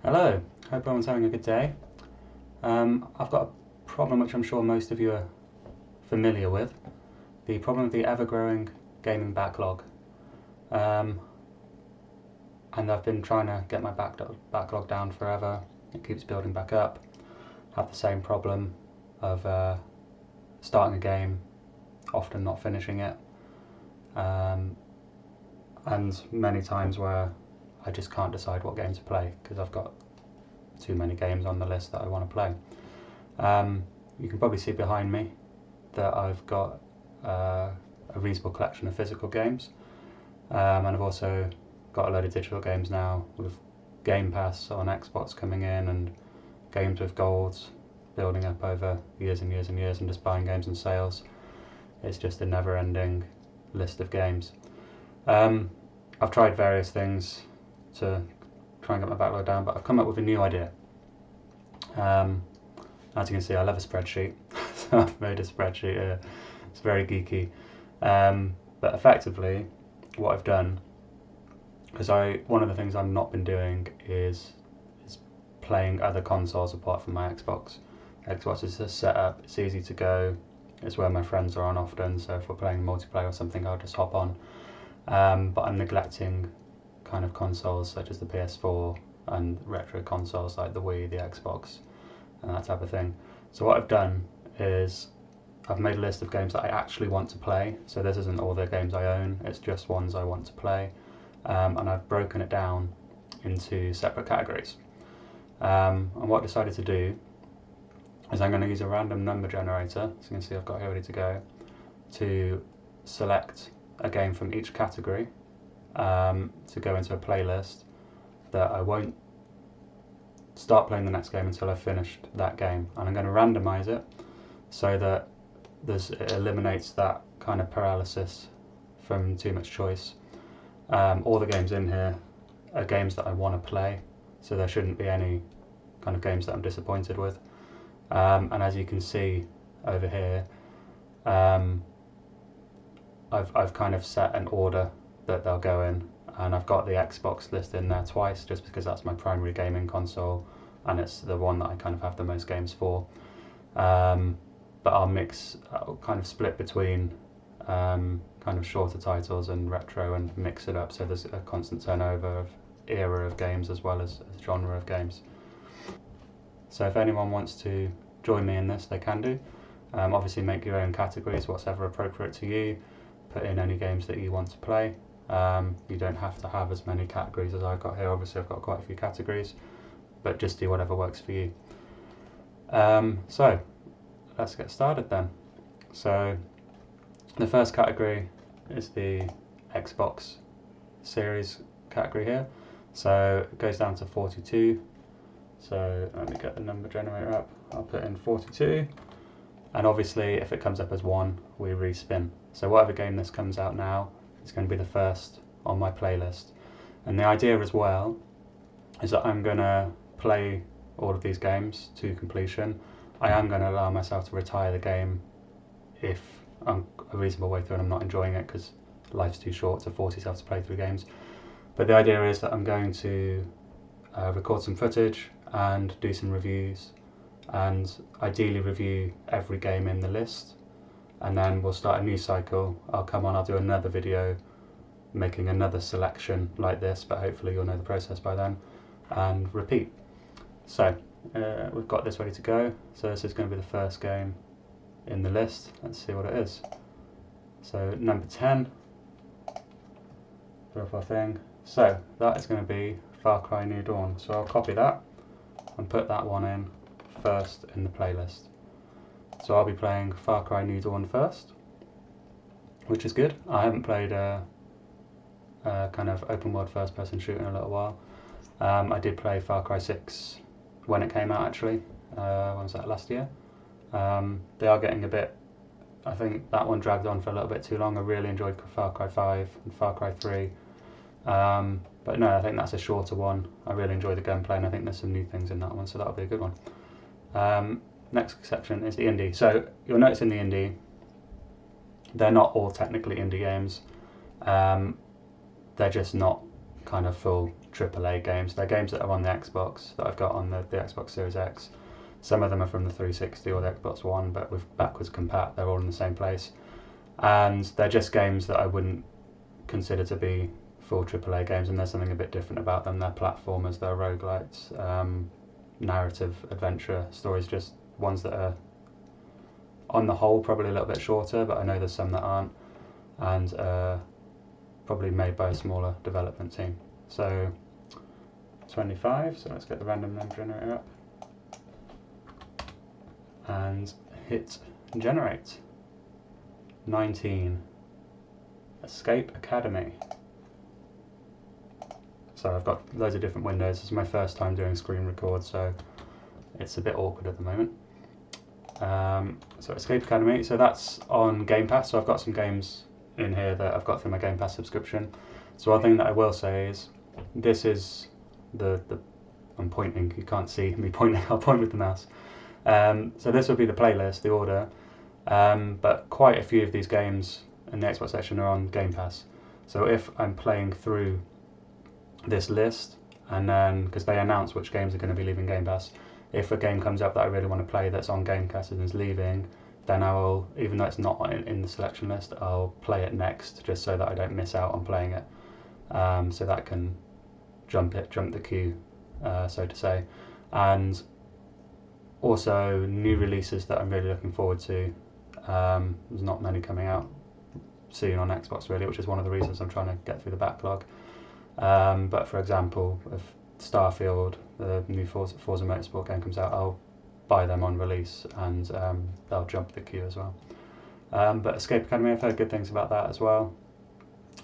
Hello, hope everyone's having a good day. I've got a problem which I'm sure most of you are familiar with, the problem of the ever-growing gaming backlog. And I've been trying to get my backlog down forever. It keeps building back up. I have the same problem of starting a game, often not finishing it, and many times where I just can't decide what game to play because I've got too many games on the list that I want to play. You can probably see behind me that I've got a reasonable collection of physical games, and I've also got a load of digital games now with Game Pass on Xbox coming in and games with golds building up over years and years and years, and just buying games and sales. It's just a never-ending list of games. I've tried various things to try and get my backlog down, but I've come up with a new idea. As you can see, I love a spreadsheet, so I've made a spreadsheet here. It's very geeky, but effectively what I've done, because one of the things I've not been doing is playing other consoles apart from my Xbox. Xbox is just set up, it's easy to go, it's where my friends are on often, so if we're playing multiplayer or something I'll just hop on. But I'm neglecting kind of consoles such as the PS4 and retro consoles like the Wii, the Xbox, and that type of thing. So what I've done is I've made a list of games that I actually want to play. So this isn't all the games I own, it's just ones I want to play. And I've broken it down into separate categories. And what I decided to do is I'm going to use a random number generator, so you can see I've got here ready to go, to select a game from each category to go into a playlist that I won't start playing the next game until I've finished that game. And I'm going to randomize it so that it eliminates that kind of paralysis from too much choice. All the games in here are games that I want to play, so there shouldn't be any kind of games that I'm disappointed with. And as you can see over here, I've kind of set an order that they'll go in, and I've got the Xbox list in there twice just because that's my primary gaming console and it's the one that I kind of have the most games for. But I'll kind of split between kind of shorter titles and retro and mix it up so there's a constant turnover of era of games as well as genre of games. So if anyone wants to join me in this, they can do. Obviously make your own categories, whatever appropriate to you. Put in any games that you want to play. You don't have to have as many categories as I've got here. Obviously I've got quite a few categories, but just do whatever works for you. So let's get started then. So the first category is the Xbox series category here. So it goes down to 42. So let me get the number generator up. I'll put in 42. And obviously if it comes up as 1, we respin. So whatever game this comes out now, it's going to be the first on my playlist. And the idea as well is that I'm going to play all of these games to completion. I am going to allow myself to retire the game if I'm a reasonable way through and I'm not enjoying it, because life's too short to force yourself to play through games. But the idea is that I'm going to record some footage and do some reviews, and ideally review every game in the list, and then we'll start a new cycle. I'll come on, I'll do another video making another selection like this, but hopefully you'll know the process by then, and repeat. So we've got this ready to go. So this is going to be the first game in the list. Let's see what it is. So number 10, profile thing. So that is going to be Far Cry New Dawn. So I'll copy that and put that one in first in the playlist. So I'll be playing Far Cry New Dawn first, which is good. I haven't played a kind of open world first person shooter in a little while. I did play Far Cry 6 when it came out actually. When was that, last year? They are getting a bit, I think that one dragged on for a little bit too long. I really enjoyed Far Cry 5 and Far Cry 3. But no, I think that's a shorter one. I really enjoy the gunplay and I think there's some new things in that one, so that'll be a good one. Next section is the indie. So you'll notice in the indie, they're not all technically indie games. They're just not kind of full AAA games. They're games that are on the Xbox that I've got on the Xbox Series X. Some of them are from the 360 or the Xbox One, but with backwards compat, they're all in the same place. And they're just games that I wouldn't consider to be full AAA games, and there's something a bit different about them. They're platformers, they're roguelites, narrative adventure stories, just ones that are on the whole probably a little bit shorter, but I know there's some that aren't, and probably made by a smaller development team. So 25, so let's get the random number generator up and hit generate. 19, Escape Academy. So I've got loads of different windows. This is my first time doing screen record, so it's a bit awkward at the moment. So Escape Academy, so that's on Game Pass, so I've got some games in here that I've got through my Game Pass subscription. So one thing that I will say is, this is I'm pointing, you can't see me pointing, I'll point with the mouse. So this will be the playlist, the order, but quite a few of these games in the Xbox section are on Game Pass. So if I'm playing through this list, and then, because they announce which games are going to be leaving Game Pass, if a game comes up that I really want to play that's on Game Pass and is leaving, then I will, even though it's not in the selection list, I'll play it next, just so that I don't miss out on playing it. So that can jump the queue, so to say. And also new releases that I'm really looking forward to. There's not many coming out soon on Xbox really, which is one of the reasons I'm trying to get through the backlog. But for example, if Starfield, the new Forza Motorsport game, comes out, I'll buy them on release, and they'll jump the queue as well. But Escape Academy, I've heard good things about that as well,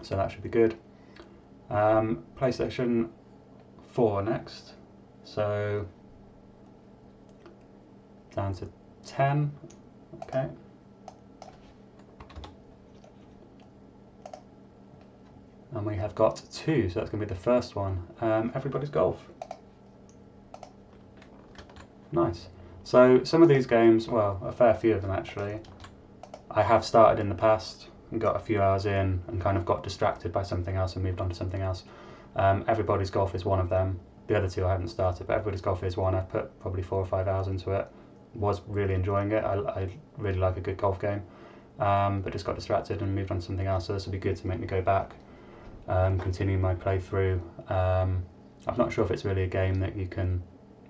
so that should be good. PlayStation 4 next, so down to 10, okay. And we have got 2, so that's going to be the first one. Everybody's Golf. Nice. So some of these games, well, a fair few of them actually, I have started in the past and got a few hours in and kind of got distracted by something else and moved on to something else. Everybody's Golf is one of them. The other two I haven't started, but Everybody's Golf is one. I've put probably 4 or 5 hours into it. Was really enjoying it. I really like a good golf game, but just got distracted and moved on to something else, so this will be good to make me go back, continue my playthrough. I'm not sure if it's really a game that you can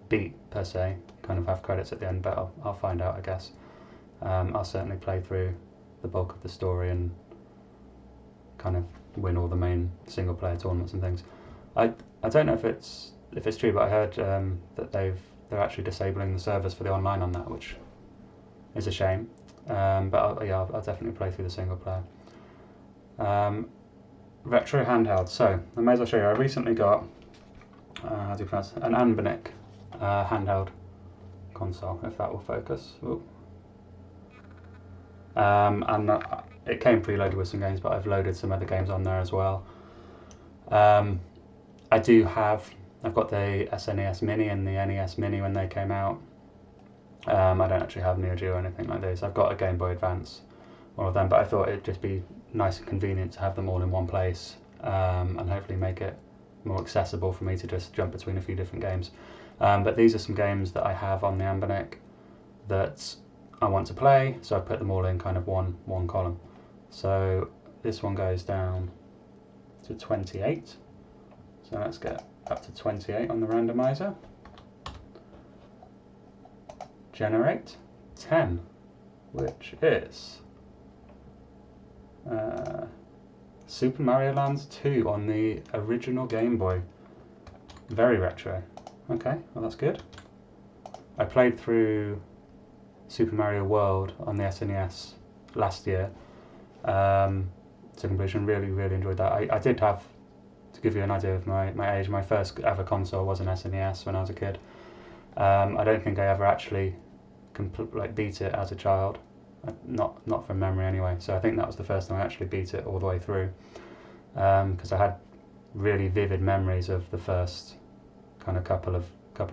beat per se, kind of have credits at the end, but I'll find out, I guess. I'll certainly play through the bulk of the story and kind of win all the main single player tournaments and things. I don't know if it's true, but I heard that they're actually disabling the servers for the online on that, which is a shame. But I'll definitely play through the single player. Retro handheld. So I may as well show you. I recently got how do you pronounce it? An Anbernic handheld console, if that will focus. And it came preloaded with some games, but I've loaded some other games on there as well. I've got the SNES Mini and the NES Mini when they came out. I don't actually have Neo Geo or anything like this. I've got a Game Boy Advance, all of them, but I thought it'd just be nice and convenient to have them all in one place, and hopefully make it more accessible for me to just jump between a few different games. But these are some games that I have on the Anbernic that I want to play, so I put them all in kind of one column. So this one goes down to 28. So let's get up to 28 on the randomizer. Generate 10, which is Super Mario Land 2 on the original Game Boy. Very retro. Okay, well that's good. I played through Super Mario World on the SNES last year to completion. Really enjoyed that. I did have, to give you an idea of my age, my first ever console was an SNES when I was a kid. I don't think I ever actually beat it as a child, not from memory anyway, so I think that was the first time I actually beat it all the way through, because I had really vivid memories of the first kind of couple of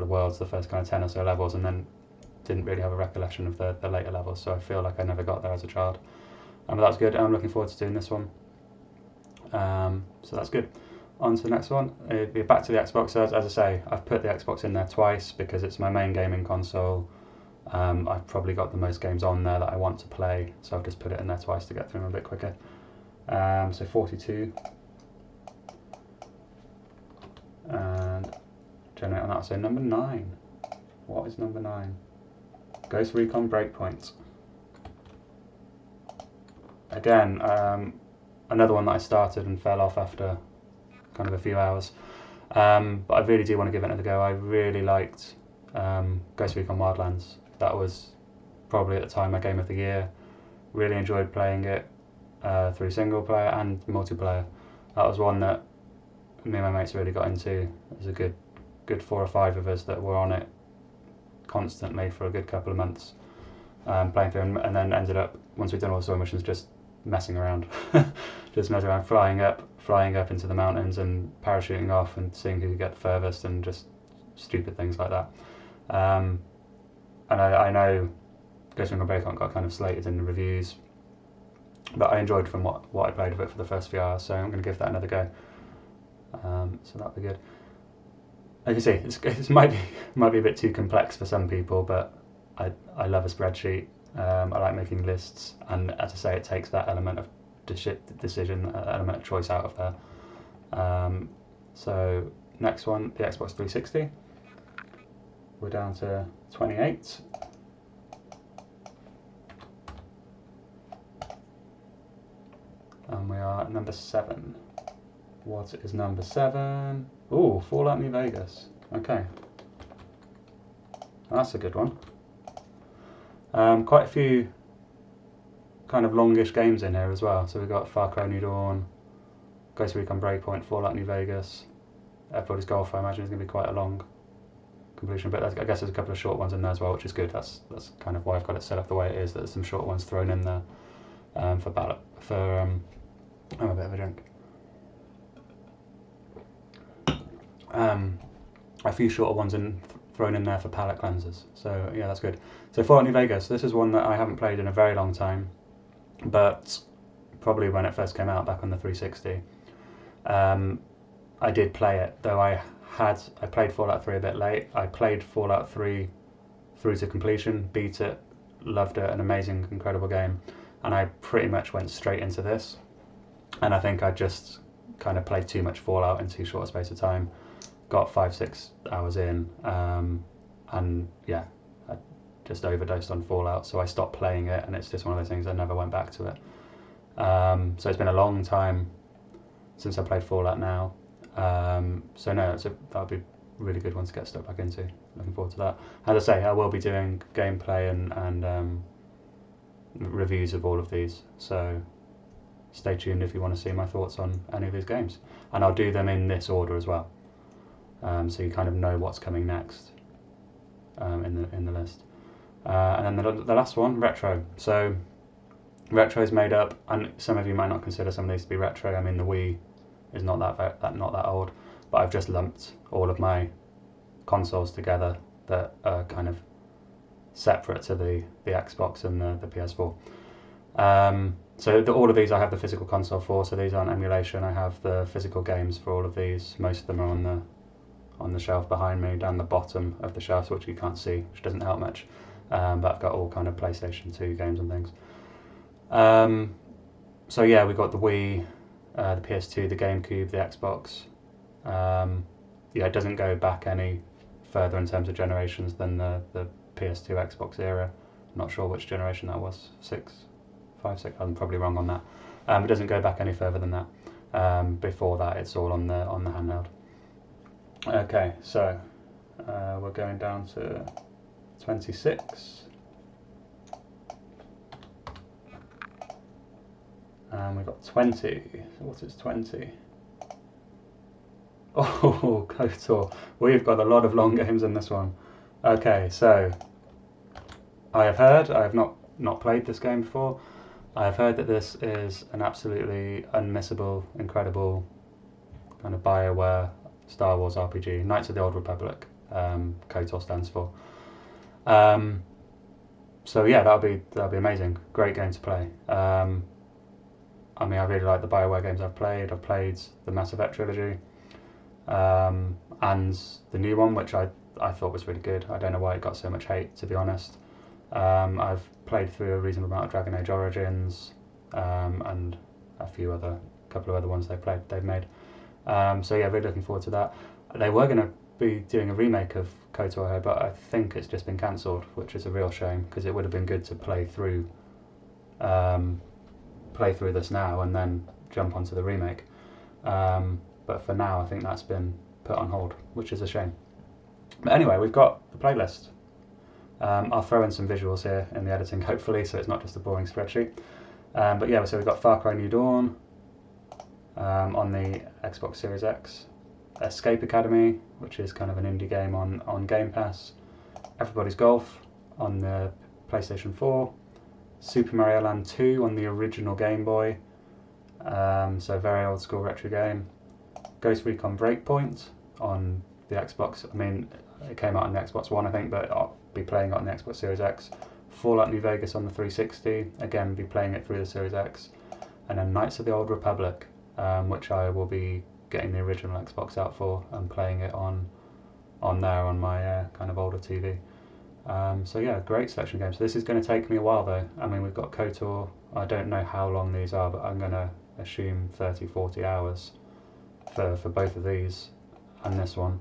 worlds, the first kind of 10 or so levels, and then didn't really have a recollection of the later levels, so I feel like I never got there as a child. But that's good, and I'm looking forward to doing this one. So that's good. On to the next one. Back to the Xbox. So as I say, I've put the Xbox in there twice because it's my main gaming console. I've probably got the most games on there that I want to play, so I've just put it in there twice to get through them a bit quicker. So 42. And generate on that. So number 9. What is number 9? Ghost Recon Breakpoint. Again, another one that I started and fell off after kind of a few hours. But I really do want to give it another go. I really liked Ghost Recon Wildlands. That was probably at the time my game of the year. Really enjoyed playing it through single player and multiplayer. That was one that me and my mates really got into. There's a good 4 or 5 of us that were on it constantly for a good couple of months, playing through, and then ended up, once we'd done all the story missions, just messing around, just messing around, flying up into the mountains and parachuting off and seeing who could get the furthest, and just stupid things like that. And I know Ghost Recon Breakpoint got kind of slated in the reviews, but I enjoyed from what I played of it for the first few hours, so I'm going to give that another go. So that'll be good. Like you see, it might be a bit too complex for some people, but I love a spreadsheet. I like making lists, and as I say, it takes that element of decision, element of choice out of there. So next one, the Xbox 360. We're down to 28. And we are at number 7. What is number 7? Ooh, Fallout New Vegas. Okay. That's a good one. Quite a few kind of longish games in here as well. So we've got Far Cry New Dawn, Ghost Recon Breakpoint, Fallout New Vegas, Everybody's Golf. I imagine is going to be quite a long completion, but I guess there's a couple of short ones in there as well, which is good. That's kind of why I've got it set up the way it is. That there's some short ones thrown in there for ballot for. I'm a bit of a drink. A few shorter ones thrown in there for palate cleansers. So yeah, that's good. So Fallout New Vegas. This is one that I haven't played in a very long time, but probably when it first came out back on the 360. I did play it, though I played Fallout 3 a bit late. I played Fallout 3 through to completion, beat it, loved it, an amazing, incredible game, and I pretty much went straight into this. And I think I just kind of played too much Fallout in too short a space of time. Got 5-6 hours in, and yeah, I just overdosed on Fallout, so I stopped playing it, and it's just one of those things I never went back to it. So it's been a long time since I played Fallout now. So no, that would be a really good one to get stuck back into. Looking forward to that. As I say, I will be doing gameplay and reviews of all of these, so stay tuned if you want to see my thoughts on any of these games, and I'll do them in this order as well, so you kind of know what's coming next in the list. And then the last one, retro. So retro is made up, and some of you might not consider some of these to be retro. I mean, the Wii is not that old, but I've just lumped all of my consoles together that are kind of separate to the Xbox and the PS4. So all of these I have the physical console for, so these aren't emulation. I have the physical games for all of these. Most of them are on the shelf behind me, down the bottom of the shelf, which you can't see, which doesn't help much. But I've got all kind of PlayStation 2 games and things. So yeah, we've got the Wii, the PS2, the GameCube, the Xbox. Yeah, it doesn't go back any further in terms of generations than the PS2 Xbox era. I'm not sure which generation that was, 5, 6. I'm probably wrong on that. It doesn't go back any further than that. Before that, it's all on the handheld. Okay, so we're going down to 26. And we've got 20. So what is 20? Oh, KOTOR. We've got a lot of long games in this one. Okay, so I have not played this game before. I have heard that this is an absolutely unmissable, incredible kind of BioWare Star Wars RPG. Knights of the Old Republic, KOTOR stands for. So yeah, that'll be amazing. Great game to play. I mean, I really like the BioWare games I've played. I've played the Mass Effect trilogy, and the new one, which I thought was really good. I don't know why it got so much hate, to be honest. I've played through a reasonable amount of Dragon Age Origins, and a couple of other ones they've made. So yeah, really looking forward to that. They were going to be doing a remake of KOTOR, but I think it's just been cancelled, which is a real shame, because it would have been good to play through this now and then jump onto the remake. But for now, I think that's been put on hold, which is a shame. But anyway, we've got the playlist. I'll throw in some visuals here in the editing, hopefully, so it's not just a boring spreadsheet. But yeah, so we've got Far Cry New Dawn on the Xbox Series X, Escape Academy, which is kind of an indie game on Game Pass, Everybody's Golf on the PlayStation 4, Super Mario Land 2 on the original Game Boy, so very old school retro game, Ghost Recon Breakpoint on the Xbox. I mean, it came out on the Xbox One, I think, but I'll be playing it on the Xbox Series X. Fallout New Vegas on the 360, again, be playing it through the Series X. And then Knights of the Old Republic, which I will be getting the original Xbox out for and playing it on there on my kind of older TV. So yeah, great selection of games. So this is going to take me a while though. I mean, we've got KOTOR. I don't know how long these are, but I'm going to assume 30-40 hours for both of these and this one.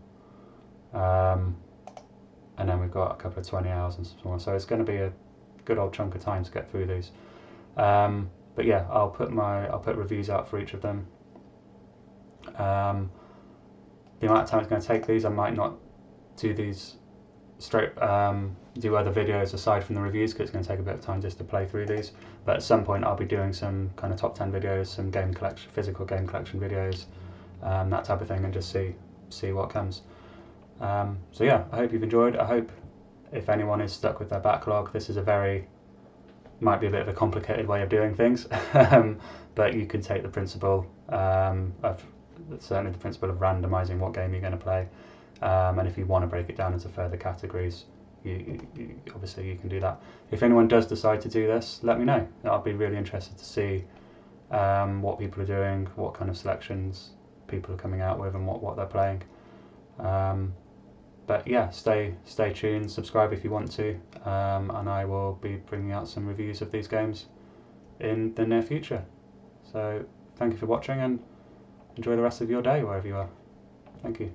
And then we've got a couple of 20 hours and so on. So it's going to be a good old chunk of time to get through these. But yeah, I'll put reviews out for each of them. The amount of time it's going to take these, I might not do these straight, do other videos aside from the reviews, because it's going to take a bit of time just to play through these. But at some point I'll be doing some kind of top 10 videos, some physical game collection videos, that type of thing, and just see what comes. So yeah, I hope you've enjoyed. I hope if anyone is stuck with their backlog, this is might be a bit of a complicated way of doing things, but you can take the principle of certainly the principle of randomizing what game you're going to play, and if you want to break it down into further categories, you obviously you can do that. If anyone does decide to do this, let me know. I'll be really interested to see what people are doing, what kind of selections people are coming out with, and what they're playing. But yeah, stay tuned, subscribe if you want to, and I will be bringing out some reviews of these games in the near future. So thank you for watching, and enjoy the rest of your day wherever you are. Thank you.